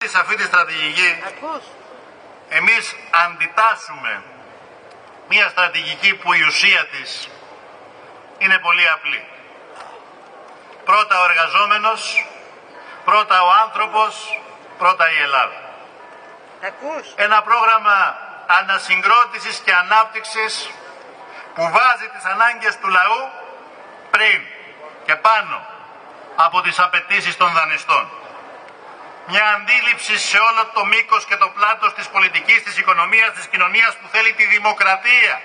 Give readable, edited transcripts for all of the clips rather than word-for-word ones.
Σε αυτή τη στρατηγική εμείς αντιτάσσουμε μια στρατηγική που η ουσία της είναι πολύ απλή. Πρώτα ο εργαζόμενος, πρώτα ο άνθρωπος, πρώτα η Ελλάδα. Ένα πρόγραμμα ανασυγκρότησης και ανάπτυξης που βάζει τις ανάγκες του λαού πριν και πάνω από τις απαιτήσεις των δανειστών. Μια αντίληψη σε όλο το μήκος και το πλάτος της πολιτικής, της οικονομίας, της κοινωνίας που θέλει τη δημοκρατία,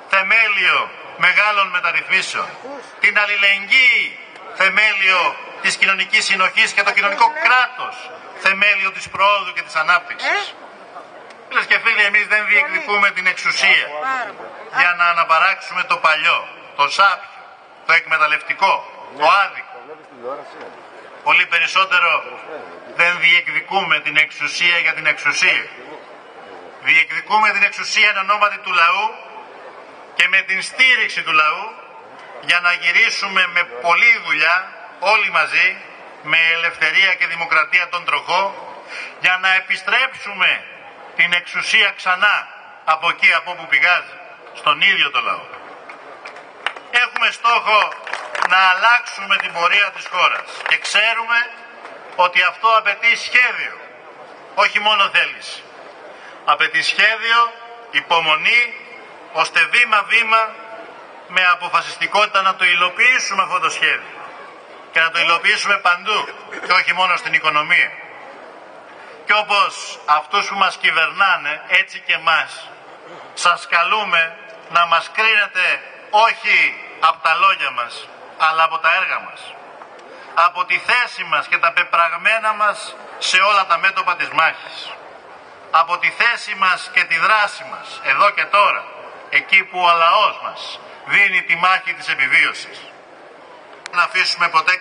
θεμέλιο μεγάλων μεταρρυθμίσεων, την αλληλεγγύη, θεμέλιο της κοινωνικής συνοχής και το κοινωνικό κράτος, θεμέλιο της προόδου και της ανάπτυξης. Φίλες και φίλοι, εμείς δεν διεκδικούμε την εξουσία για να αναπαράξουμε το παλιό, το σάπιο, το εκμεταλλευτικό, το άδικο. Πολύ περισσότερο δεν διεκδικούμε την εξουσία για την εξουσία. Διεκδικούμε την εξουσία εν ονόματι του λαού και με την στήριξη του λαού για να γυρίσουμε με πολλή δουλειά όλοι μαζί, με ελευθερία και δημοκρατία τον τροχό, για να επιστρέψουμε την εξουσία ξανά από εκεί από όπου πηγάζει, στον ίδιο το λαό. Έχουμε στόχο να αλλάξουμε την πορεία της χώρας και ξέρουμε ότι αυτό απαιτεί σχέδιο, όχι μόνο θέληση. Απαιτεί σχέδιο, υπομονή, ώστε βήμα-βήμα με αποφασιστικότητα να το υλοποιήσουμε αυτό το σχέδιο και να το υλοποιήσουμε παντού και όχι μόνο στην οικονομία. Και όπως αυτούς που μας κυβερνάνε, έτσι και εμάς, σας καλούμε να μας κρίνετε όχι από τα λόγια μας, αλλά από τα έργα μας. Από τη θέση μας και τα πεπραγμένα μας σε όλα τα μέτωπα της μάχης. Από τη θέση μας και τη δράση μας, εδώ και τώρα, εκεί που ο λαός μας δίνει τη μάχη της επιβίωσης. Να αφήσουμε ποτέ